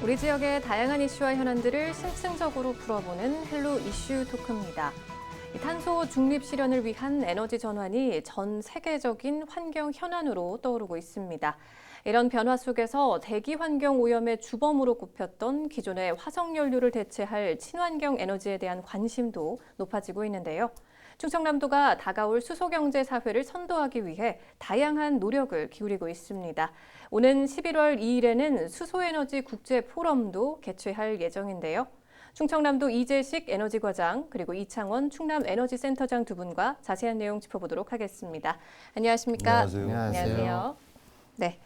우리 지역의 다양한 이슈와 현안들을 실증적으로 풀어보는 헬로 이슈 토크입니다. 탄소 중립 실현을 위한 에너지 전환이 전 세계적인 환경 현안으로 떠오르고 있습니다. 이런 변화 속에서 대기 환경 오염의 주범으로 꼽혔던 기존의 화석 연료를 대체할 친환경 에너지에 대한 관심도 높아지고 있는데요. 충청남도가 다가올 수소경제 사회를 선도하기 위해 다양한 노력을 기울이고 있습니다. 오는 11월 2일에는 수소에너지 국제포럼도 개최할 예정인데요. 충청남도 이재식 에너지과장 그리고 이창원 충남에너지센터장 두 분과 자세한 내용 짚어보도록 하겠습니다. 안녕하십니까? 안녕하세요. 안녕하세요. 네.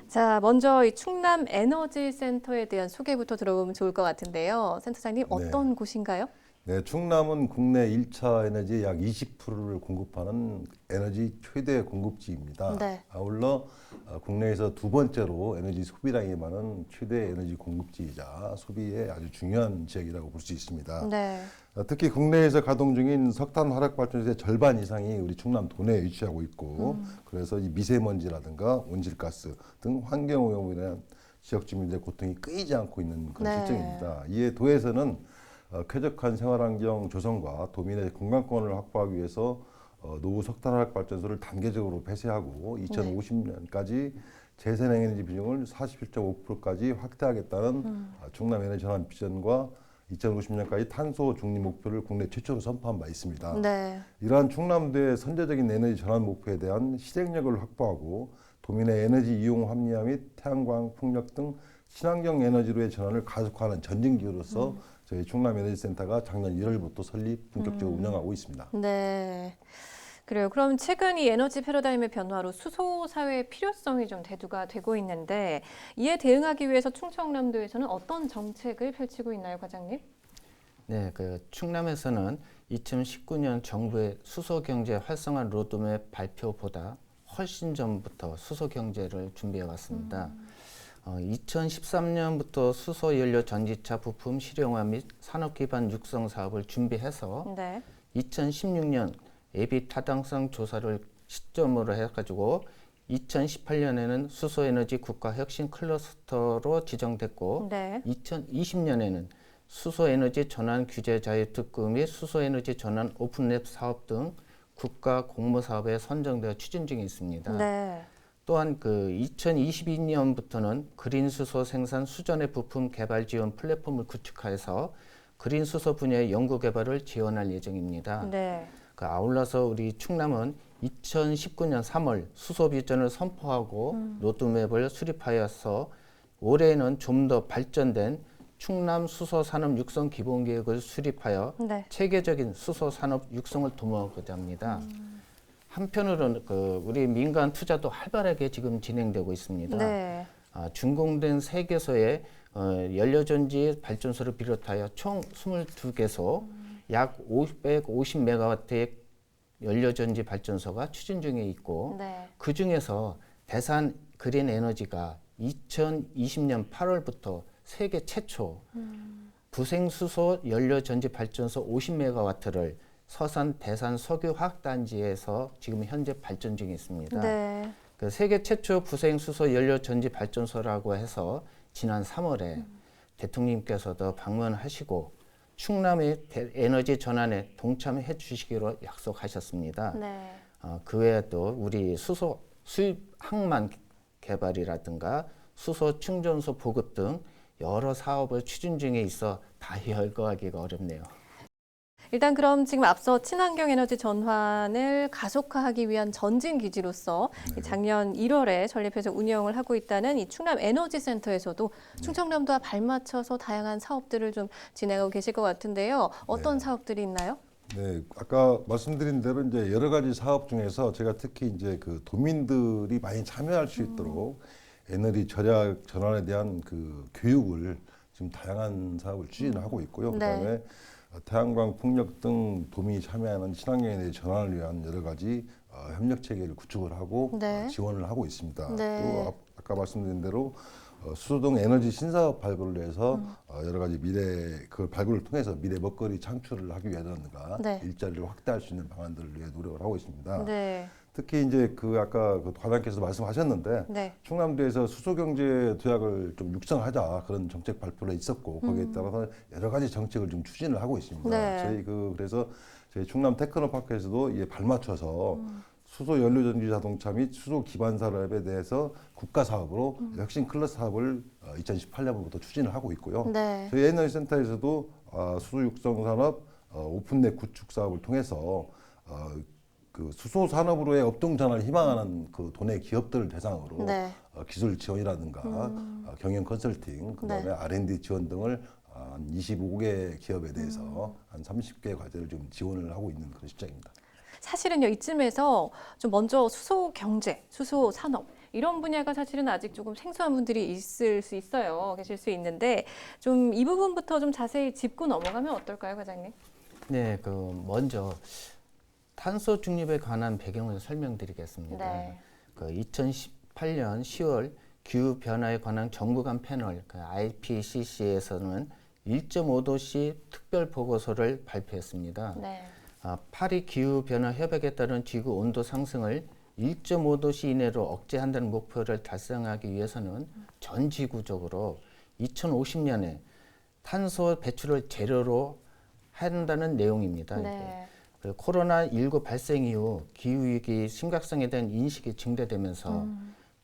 자, 먼저 이 충남에너지센터에 대한 소개부터 들어보면 좋을 것 같은데요. 센터장님, 어떤 곳인가요? 네, 충남은 국내 1차 에너지의 약 20%를 공급하는 에너지 최대 공급지입니다. 네. 아울러 국내에서 두 번째로 에너지 소비량이 많은 최대 에너지 공급지이자 소비에 아주 중요한 지역이라고 볼 수 있습니다. 네. 특히 국내에서 가동 중인 석탄 화력 발전소의 절반 이상이 우리 충남 도내에 위치하고 있고, 그래서 이 미세먼지라든가 온실가스 등 환경 오염으로 인한 지역 주민들의 고통이 끊이지 않고 있는 그런 네. 실정입니다. 이에 도에서는 쾌적한 생활환경 조성과 도민의 건강권을 확보하기 위해서 노후 석탄화력 발전소를 단계적으로 폐쇄하고 2050년까지 재생에너지 비중을 41.5%까지 확대하겠다는 충남 에너지 전환 비전과 2050년까지 탄소 중립 목표를 국내 최초로 선포한 바 있습니다. 네. 이러한 충남도의 선제적인 에너지 전환 목표에 대한 실행력을 확보하고 도민의 에너지 이용 합리화 및 태양광, 풍력 등 친환경 에너지로의 전환을 가속화하는 전진기로서 저희 충남에너지센터가 작년 1월부터 설립 본격적으로 운영하고 있습니다. 네. 그래요. 그럼 최근 이 에너지 패러다임의 변화로 수소 사회의 필요성이 좀 대두가 되고 있는데 이에 대응하기 위해서 충청남도에서는 어떤 정책을 펼치고 있나요, 과장님? 네, 충남에서는 2019년 정부의 수소 경제 활성화 로드맵 발표보다 훨씬 전부터 수소 경제를 준비해 왔습니다. 2013년부터 수소 연료 전기차 부품 실용화 및 산업 기반 육성 사업을 준비해서 네. 2016년 예비 타당성 조사를 시점으로 해가지고 2018년에는 수소에너지 국가 혁신 클러스터로 지정됐고 네. 2020년에는 수소에너지 전환 규제 자유 특구 및 수소에너지 전환 오픈랩 사업 등 국가 공모 사업에 선정되어 추진 중에 있습니다. 네. 또한 2022년부터는 그린 수소 생산 수전의 부품 개발 지원 플랫폼을 구축해서 그린 수소 분야의 연구 개발을 지원할 예정입니다. 네. 아울러서 우리 충남은 2019년 3월 수소 비전을 선포하고 로드맵을 수립하여서 올해에는 좀 더 발전된 충남 수소 산업 육성 기본 계획을 수립하여 네. 체계적인 수소 산업 육성을 도모하고자 합니다. 한편으로는 우리 민간 투자도 활발하게 지금 진행되고 있습니다. 네. 준공된 3개소의 연료전지 발전소를 비롯하여 총 22개소 약 550메가와트의 연료전지 발전소가 추진 중에 있고 네. 그중에서 대산 그린 에너지가 2020년 8월부터 세계 최초 부생수소 연료전지 발전소 50메가와트를 서산 대산 석유화학단지에서 지금 현재 발전 중에 있습니다. 네. 세계 최초 부생수소 연료전지 발전소라고 해서 지난 3월에 대통령님께서도 방문하시고 충남의 에너지 전환에 동참해 주시기로 약속하셨습니다. 네. 그 외에도 우리 수소 수입 항만 개발이라든가 수소 충전소 보급 등 여러 사업을 추진 중에 있어 다 열거하기가 어렵네요. 일단 그럼 지금 앞서 친환경 에너지 전환을 가속화하기 위한 전진 기지로서 작년 1월에 설립해서 운영을 하고 있다는 이 충남 에너지센터에서도 충청남도와 발맞춰서 다양한 사업들을 좀 진행하고 계실 것 같은데요. 어떤 사업들이 있나요? 네, 아까 말씀드린 대로 이제 여러 가지 사업 중에서 제가 특히 이제 도민들이 많이 참여할 수 있도록 에너지 절약 전환에 대한 교육을 지금 다양한 사업을 추진하고 있고요. 그다음에 태양광, 풍력 등 도민이 참여하는 친환경 에너지 전환을 위한 여러 가지 협력 체계를 구축을 하고 지원을 하고 있습니다. 네. 또 아까 말씀드린 대로 수소 등 에너지 신사업 발굴을 해서 여러 가지 그 발굴을 통해서 미래 먹거리 창출을 하기 위해서라든가 일자리를 확대할 수 있는 방안들을 위해 노력을 하고 있습니다. 네. 특히 이제 그 아까 그 과장께서 말씀하셨는데 네. 충남도에서 수소경제 도약을 좀 육성하자 그런 정책 발표가 있었고 거기에 따라서 여러 가지 정책을 좀 추진을 하고 있습니다. 네. 저희 그래서 저희 충남 테크노파크에서도 이에 발맞춰서 수소 연료 전지 자동차 및 수소 기반 산업에 대해서 국가 사업으로 혁신 클러스터 사업을 2018년부터 추진을 하고 있고요. 네. 저희 에너지 센터에서도 수소 육성 산업 오픈넷 구축 사업을 통해서 그 수소 산업으로의 업종 전환을 희망하는 그 도내 기업들을 대상으로 네. 기술 지원이라든가 경영 컨설팅, 그다음에 네. R&D 지원 등을 한 25개 기업에 대해서 한 30개 과제를 좀 지원을 하고 있는 그런 실정입니다. 사실은요, 이쯤에서 좀 먼저 수소 경제, 수소 산업 이런 분야가 사실은 아직 조금 생소한 분들이 있을 수 있어요. 계실 수 있는데 좀 이 부분부터 좀 자세히 짚고 넘어가면 어떨까요, 과장님? 네, 그 먼저 탄소 중립에 관한 배경을 설명드리겠습니다. 네. 그 2018년 10월 기후 변화에 관한 정부 간 패널 그 IPCC에서는 1.5도씨 특별 보고서를 발표했습니다. 네. 파리 기후 변화 협약에 따른 지구 온도 상승을 1.5도씨 이내로 억제한다는 목표를 달성하기 위해서는 전 지구적으로 2050년에 탄소 배출을 제로로 한다는 내용입니다. 네. 그 코로나19 발생 이후 기후위기 심각성에 대한 인식이 증대되면서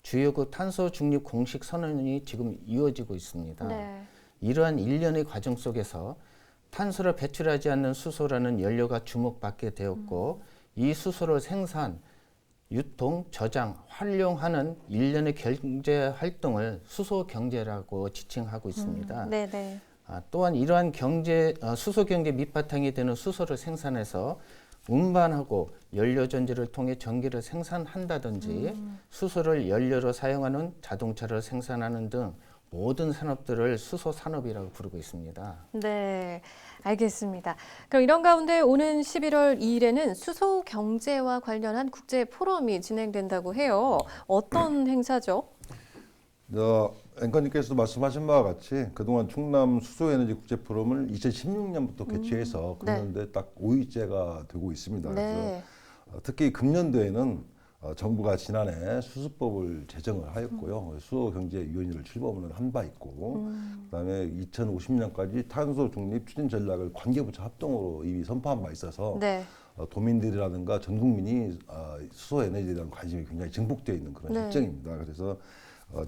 주요국 탄소 중립 공식 선언이 지금 이어지고 있습니다. 네. 이러한 일련의 과정 속에서 탄소를 배출하지 않는 수소라는 연료가 주목받게 되었고 이 수소를 생산, 유통, 저장, 활용하는 일련의 경제 활동을 수소 경제라고 지칭하고 있습니다. 네, 네. 또한 이러한 수소 경제 밑바탕이 되는 수소를 생산해서 운반하고 연료 전지를 통해 전기를 생산한다든지 수소를 연료로 사용하는 자동차를 생산하는 등 모든 산업들을 수소 산업이라고 부르고 있습니다. 네, 알겠습니다. 그럼 이런 가운데 오는 11월 2일에는 수소 경제와 관련한 국제 포럼이 진행된다고 해요. 어떤 행사죠? 앵커님께서도 말씀하신 바와 같이 그동안 충남 수소에너지 국제포럼을 2016년부터 개최해서 네. 금년도에 딱 5위째가 되고 있습니다. 네. 그래서 특히 금년도에는 정부가 지난해 수수법을 제정을 하였고요. 수소경제위원회를 출범을 한 바 있고 그다음에 2050년까지 탄소 중립 추진 전략을 관계부처 합동으로 이미 선포한 바 있어서 네. 도민들이라든가 전 국민이 수소 에너지에 대한 관심이 굉장히 증폭되어 있는 그런 네. 실정입니다. 그래서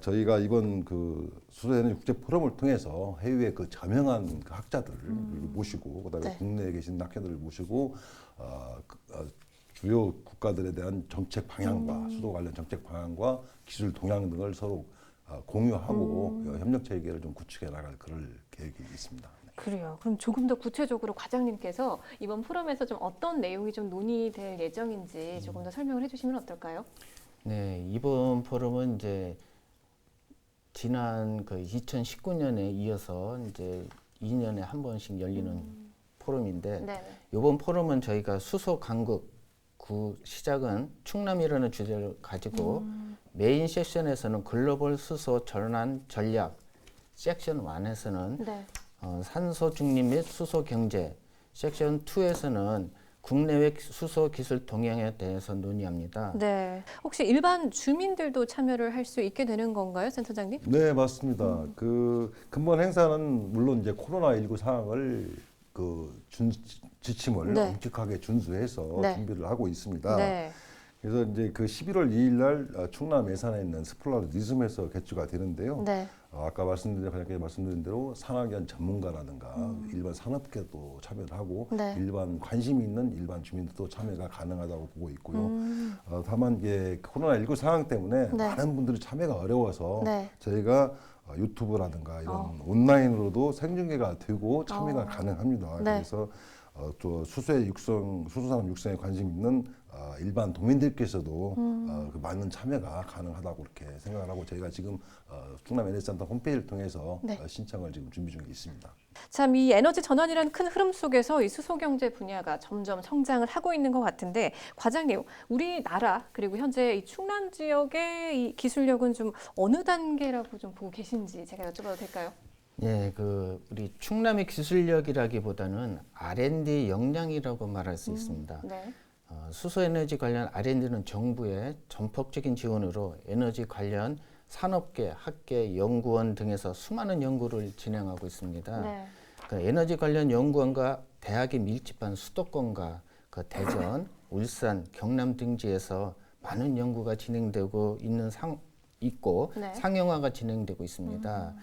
저희가 이번 그 수소에너지 국제 포럼을 통해서 해외의 그 저명한 그 학자들을 모시고 그다음에 네. 국내에 계신 학자들을 모시고 주요 국가들에 대한 정책 방향과 수도 관련 정책 방향과 기술 동향 등을 서로 공유하고 협력 체계를 좀 구축해 나갈 그럴 계획이 있습니다. 그래요. 그럼 조금 더 구체적으로 과장님께서 이번 포럼에서 좀 어떤 내용이 좀 논의될 예정인지 조금 더 설명을 해주시면 어떨까요? 네, 이번 포럼은 이제 지난 그 2019년에 이어서 이제 2년에 한 번씩 열리는 포럼인데 네. 이번 포럼은 저희가 수소 강국 시작은 충남이라는 주제를 가지고 메인 세션에서는 글로벌 수소 전환 전략, 섹션 1에서는 네. 산소 중립 및 수소 경제, 섹션 2에서는 국내외 수소 기술 동향에 대해서 논의합니다. 네. 혹시 일반 주민들도 참여를 할 수 있게 되는 건가요, 센터장님? 네, 맞습니다. 그 근본 행사는 물론 이제 코로나19 상황을 지침을 네. 엄격하게 준수해서 네. 준비를 하고 있습니다. 네. 그래서 이제 그 11월 2일 날 충남 예산에 있는 스폴라르 니즘에서 개최가 되는데요. 네. 아까 말씀드린 대로 산학연 전문가라든가 일반 산업계도 참여를 하고 네. 일반 관심이 있는 일반 주민들도 참여가 가능하다고 보고 있고요. 다만 이게 코로나19 상황 때문에 네. 많은 분들이 참여가 어려워서 네. 저희가 유튜브라든가 이런 온라인으로도 생중계가 되고 참여가 가능합니다. 네. 그래서 또 수소산업 육성에 관심 있는 일반 도민들께서도 그 많은 참여가 가능하다고 이렇게 생각을 하고 저희가 지금 충남 에너지센터 홈페이지를 통해서 네. 신청을 지금 준비 중에 있습니다. 참 이 에너지 전환이라는 큰 흐름 속에서 이 수소 경제 분야가 점점 성장을 하고 있는 것 같은데 과장님, 우리나라 그리고 현재 이 충남 지역의 이 기술력은 좀 어느 단계라고 좀 보고 계신지 제가 여쭤봐도 될까요? 예, 우리 충남의 기술력이라기보다는 R&D 역량이라고 말할 수 있습니다. 네. 수소에너지 관련 R&D는 정부의 전폭적인 지원으로 에너지 관련 산업계, 학계, 연구원 등에서 수많은 연구를 진행하고 있습니다. 네. 그 에너지 관련 연구원과 대학이 밀집한 수도권과 그 대전, 울산, 경남 등지에서 많은 연구가 진행되고 있고 네. 상용화가 진행되고 있습니다.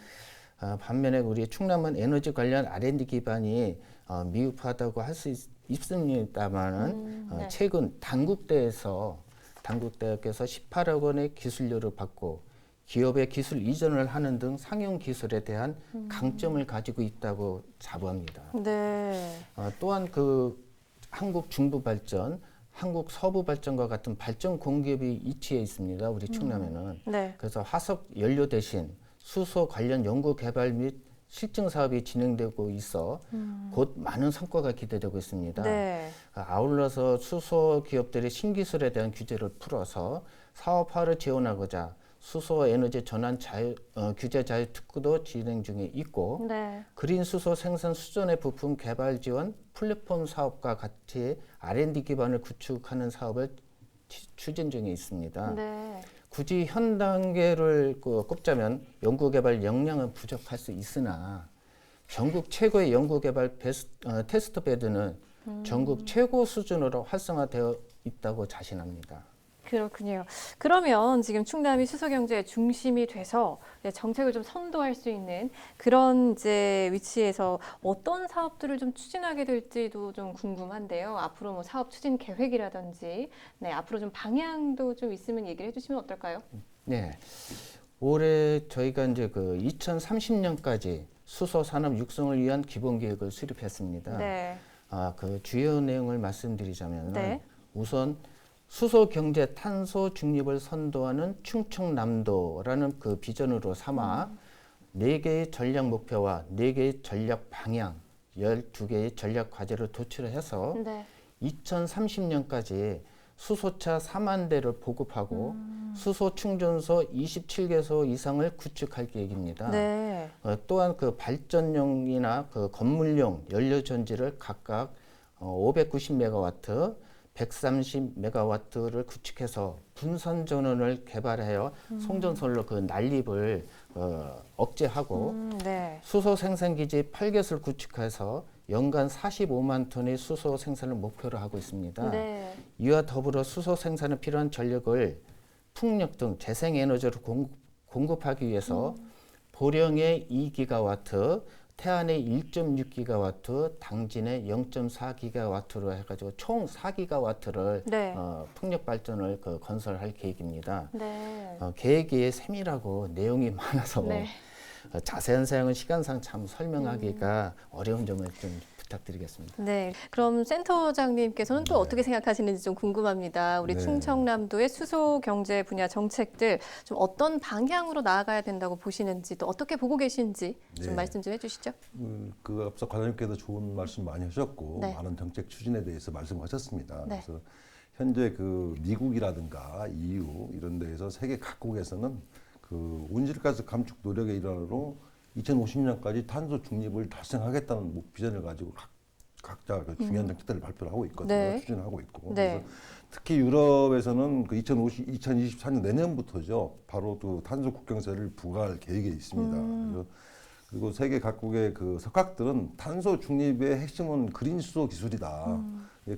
반면에 우리 충남은 에너지 관련 R&D 기반이 미흡하다고 할 수 있습니다만은 네. 최근 단국대에서 18억 원의 기술료를 받고 기업의 기술 이전을 하는 등 상용 기술에 대한 강점을 가지고 있다고 자부합니다. 네. 또한 그 한국 중부발전, 한국 서부발전과 같은 발전 공기업이 위치해 있습니다. 우리 충남에는. 네. 그래서 화석 연료 대신 수소 관련 연구 개발 및 실증 사업이 진행되고 있어 곧 많은 성과가 기대되고 있습니다. 네. 아울러서 수소 기업들의 신기술에 대한 규제를 풀어서 사업화를 지원하고자 수소 에너지 전환 규제 자유 특구도 진행 중에 있고 네. 그린 수소 생산 수전의 부품 개발 지원 플랫폼 사업과 같이 R&D 기반을 구축하는 사업을 추진 중에 있습니다. 네. 굳이 현 단계를 꼽자면 연구개발 역량은 부족할 수 있으나 전국 최고의 연구개발 테스트베드는 전국 최고 수준으로 활성화되어 있다고 자신합니다. 그렇군요. 그러면 지금 충남이 수소 경제의 중심이 돼서 정책을 좀 선도할 수 있는 그런 이제 위치에서 어떤 사업들을 좀 추진하게 될지도 좀 궁금한데요. 앞으로 뭐 사업 추진 계획이라든지, 네, 앞으로 좀 방향도 좀 있으면 얘기를 해주시면 어떨까요? 네, 올해 저희가 이제 그 2030년까지 수소 산업 육성을 위한 기본 계획을 수립했습니다. 네. 그 주요 내용을 말씀드리자면 네. 우선 수소 경제 탄소 중립을 선도하는 충청남도라는 그 비전으로 삼아 4개의 전략 목표와 4개의 전략 방향, 12개의 전략 과제를 도출해서 네. 2030년까지 수소차 4만 대를 보급하고 수소 충전소 27개소 이상을 구축할 계획입니다. 네. 또한 그 발전용이나 그 건물용 연료 전지를 각각 590메가와트, 130메가와트를 구축해서 분산 전원을 개발하여 송전선로 그 난립을 억제하고 네. 수소 생산 기지 8개소를 구축해서 연간 45만 톤의 수소 생산을 목표로 하고 있습니다. 네. 이와 더불어 수소 생산에 필요한 전력을 풍력 등 재생에너지로 공급하기 위해서 보령의 2기가와트, 태안의 1.6기가와트, 당진의 0.4기가와트로 해가지고 총 4기가와트를 네. 풍력 발전을 건설할 계획입니다. 네. 계획이 세밀하고 내용이 많아서 네. 자세한 사항은 시간상 참 설명하기가 어려운 점을 좀 부탁드리겠습니다. 네, 그럼 센터장님께서는 또 어떻게 생각하시는지 좀 궁금합니다. 우리 네. 충청남도의 수소 경제 분야 정책들 좀 어떤 방향으로 나아가야 된다고 보시는지 또 어떻게 보고 계신지 좀 네. 말씀 좀 해주시죠. 그 앞서 과장님께서 좋은 말씀 많이 하셨고 네. 많은 정책 추진에 대해서 말씀하셨습니다. 네. 그래서 현재 그 미국이라든가 EU 이런 데에서 세계 각국에서는 그 온실가스 감축 노력의 일환으로 2050년까지 탄소 중립을 달성하겠다는 비전을 가지고 각자 그 중요한 정책들을 발표를 하고 있거든요. 네. 추진하고 있고. 네. 그래서 특히 유럽에서는 그 2024년 내년부터죠. 바로 또 탄소 국경세를 부과할 계획이 있습니다. 그래서 그리고 세계 각국의 그 석학들은 탄소 중립의 핵심은 그린 수소 기술이다.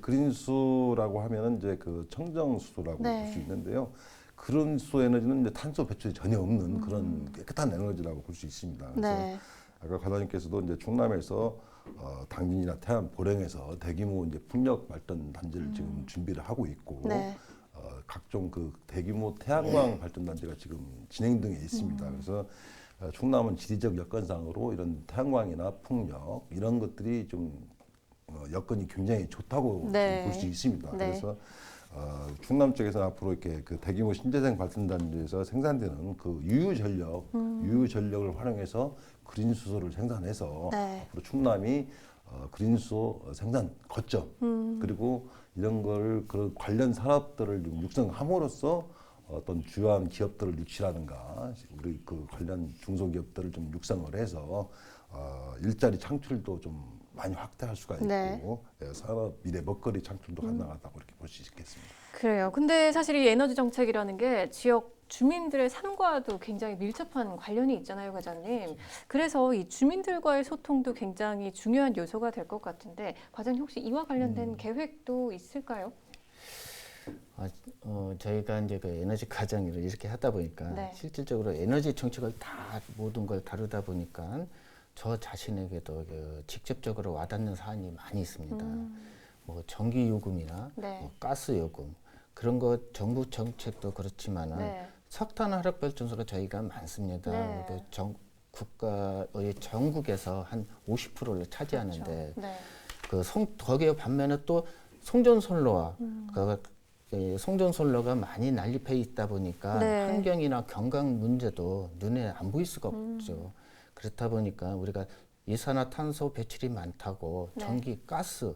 그린 수소라고 하면은 이제 그 청정 수소라고 네. 볼 수 있는데요. 그런 수소 에너지는 이제 탄소 배출이 전혀 없는 그런 깨끗한 에너지라고 볼 수 있습니다. 그래서 네. 아까 과장님께서도 이제 충남에서 당진이나 태안, 보령에서 대규모 이제 풍력 발전 단지를 지금 준비를 하고 있고 네. 각종 그 대규모 태양광 발전 단지가 지금 진행 중에 있습니다. 그래서 충남은 지리적 여건상으로 이런 태양광이나 풍력 이런 것들이 좀 여건이 굉장히 좋다고 네. 볼 수 있습니다. 네. 그래서 충남 쪽에서 앞으로 이렇게 그 대규모 신재생 발전단지에서 생산되는 그 유유 전력을 활용해서 그린 수소를 생산해서 네. 앞으로 충남이 그린 수소 생산 거점 그리고 이런 걸 그 관련 산업들을 좀 육성함으로써 어떤 주요한 기업들을 유치라든가 우리 그 관련 중소기업들을 좀 육성을 해서 일자리 창출도 좀 많이 확대할 수가 있고 네. 산업 미래 먹거리 창출도 가능하다고 이렇게 볼 수 있겠습니다. 그래요. 근데 사실 이 에너지 정책이라는 게 지역 주민들의 삶과도 굉장히 밀접한 관련이 있잖아요, 과장님. 그래서 이 주민들과의 소통도 굉장히 중요한 요소가 될 것 같은데 과장님 혹시 이와 관련된 계획도 있을까요? 저희가 이제 그 에너지 과장을 이렇게 하다 보니까 네. 실질적으로 에너지 정책을 다 모든 걸 다루다 보니까 저 자신에게도 그 직접적으로 와닿는 사안이 많이 있습니다. 뭐 전기 요금이나 네. 뭐 가스 요금 그런 거 정부 정책도 그렇지만은 네. 석탄 화력 발전소가 저희가 많습니다. 네. 그 국가의 전국에서 한 50%를 차지하는데 그렇죠. 네. 거기에 반면에 또 송전솔로와 송전솔로가 많이 난립해 있다 보니까 네. 환경이나 경강 문제도 눈에 안 보일 수가 없죠. 그렇다 보니까 우리가 이산화탄소 배출이 많다고 네. 전기, 가스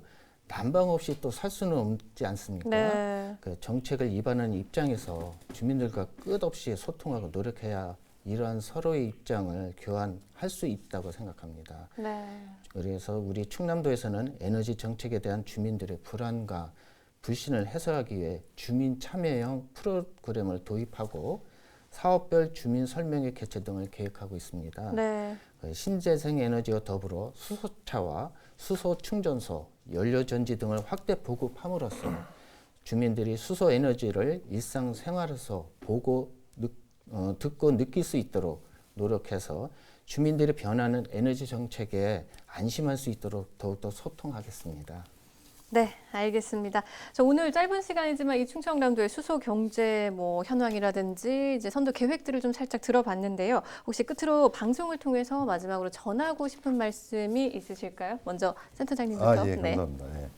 난방 없이 또 살 수는 없지 않습니까? 네. 그 정책을 입안하는 입장에서 주민들과 끝없이 소통하고 노력해야 이러한 서로의 입장을 교환할 수 있다고 생각합니다. 네. 그래서 우리 충남도에서는 에너지 정책에 대한 주민들의 불안과 불신을 해소하기 위해 주민 참여형 프로그램을 도입하고 사업별 주민 설명회 개최 등을 계획하고 있습니다. 네. 신재생 에너지와 더불어 수소차와 수소 충전소, 연료전지 등을 확대 보급함으로써 주민들이 수소 에너지를 일상생활에서 보고 듣고 느낄 수 있도록 노력해서 주민들이 변하는 에너지 정책에 안심할 수 있도록 더욱더 소통하겠습니다. 네, 알겠습니다. 저 오늘 짧은 시간이지만 이 충청남도의 수소 경제 현황이라든지 이제 선도 계획들을 좀 살짝 들어봤는데요. 혹시 끝으로 방송을 통해서 마지막으로 전하고 싶은 말씀이 있으실까요? 먼저 센터장님부터. 예, 감사합니다. 예.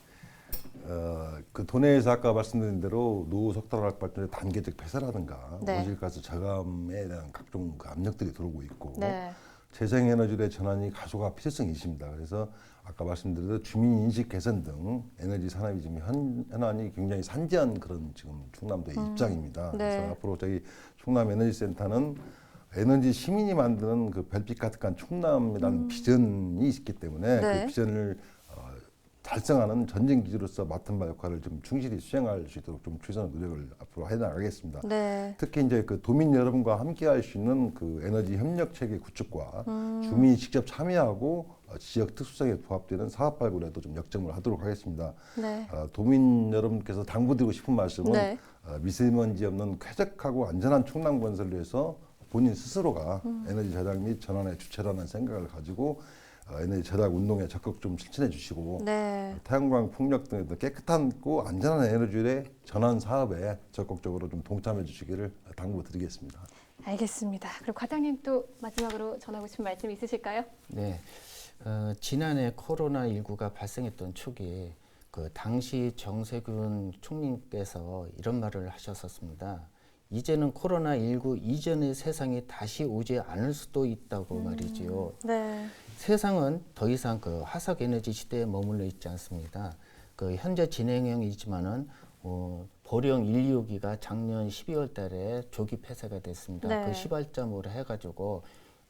그 도내에서 아까 말씀드린 대로 노후 석탄 화력 발전의 단계적 폐쇄라든가 네. 온실가스 저감에 대한 각종 그 압력들이 들어오고 있고 네. 재생에너지의 전환이 가소가 필요성이 있습니다. 그래서 아까 말씀드린 대로 주민 인식 개선 등 에너지 산업이 지금 현안이 굉장히 산재한 그런 지금 충남도의 입장입니다. 네. 그래서 앞으로 저희 충남 에너지 센터는 에너지 시민이 만드는 그 별빛 가득한 충남이라는 비전이 있기 때문에 네. 그 비전을 달성하는 전진 기지로서 맡은 바 역할을 좀 충실히 수행할 수 있도록 좀 최선의 노력을 앞으로 해나가겠습니다. 네. 특히 이제 그 도민 여러분과 함께할 수 있는 그 에너지 협력 체계 구축과 주민이 직접 참여하고 지역 특수성에 부합되는 사업 발굴에도 좀 역점을 하도록 하겠습니다. 네. 도민 여러분께서 당부드리고 싶은 말씀은 네. 미세먼지 없는 쾌적하고 안전한 충남 건설을 위해서 본인 스스로가 에너지 절약 및 전환의 주체라는 생각을 가지고 에너지 절약 운동에 적극 좀 실천해 주시고 네. 태양광 풍력 등의 깨끗하고 안전한 에너지의 전환 사업에 적극적으로 좀 동참해 주시기를 당부드리겠습니다. 알겠습니다. 그리고 과장님 또 마지막으로 전하고 싶은 말씀 있으실까요? 네, 지난해 코로나19가 발생했던 초기에 그 당시 정세균 총리께서 이런 말을 하셨었습니다. 이제는 코로나19 이전의 세상이 다시 오지 않을 수도 있다고 말이지요. 네. 세상은 더 이상 그 화석 에너지 시대에 머물러 있지 않습니다. 그 현재 진행형이지만은 보령 1, 2호기가 작년 12월 달에 조기 폐쇄가 됐습니다. 네. 그 시발점으로 해가지고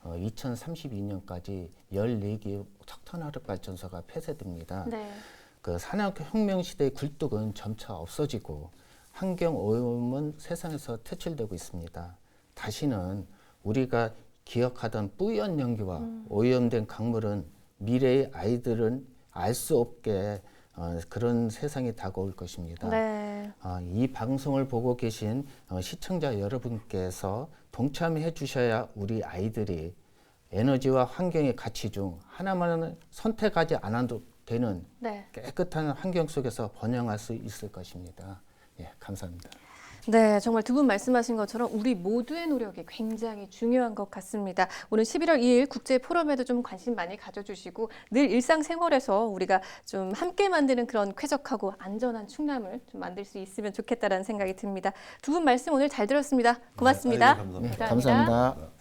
2032년까지 14개 석탄화력 발전소가 폐쇄됩니다. 네. 그 산업혁명 시대의 굴뚝은 점차 없어지고 환경 오염은 세상에서 퇴출되고 있습니다. 다시는 우리가 기억하던 뿌연 연기와 오염된 강물은 미래의 아이들은 알 수 없게 그런 세상이 다가올 것입니다. 네. 이 방송을 보고 계신 시청자 여러분께서 동참해 주셔야 우리 아이들이 에너지와 환경의 가치 중 하나만은 선택하지 않아도 되는 네. 깨끗한 환경 속에서 번영할 수 있을 것입니다. 예, 감사합니다. 네, 정말 두 분 말씀하신 것처럼 우리 모두의 노력이 굉장히 중요한 것 같습니다. 오늘 11월 2일 국제 포럼에도 좀 관심 많이 가져주시고 늘 일상생활에서 우리가 좀 함께 만드는 그런 쾌적하고 안전한 충남을 좀 만들 수 있으면 좋겠다라는 생각이 듭니다. 두 분 말씀 오늘 잘 들었습니다. 고맙습니다. 감사합니다. 네, 감사합니다.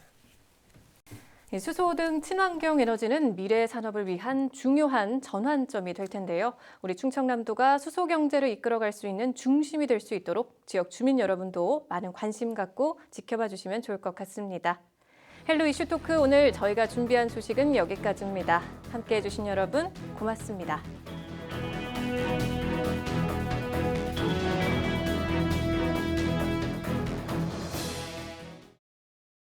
수소 등 친환경 에너지는 미래 산업을 위한 중요한 전환점이 될 텐데요. 우리 충청남도가 수소 경제를 이끌어갈 수 있는 중심이 될 수 있도록 지역 주민 여러분도 많은 관심 갖고 지켜봐 주시면 좋을 것 같습니다. 헬로 이슈 토크 오늘 저희가 준비한 소식은 여기까지입니다. 함께해 주신 여러분 고맙습니다.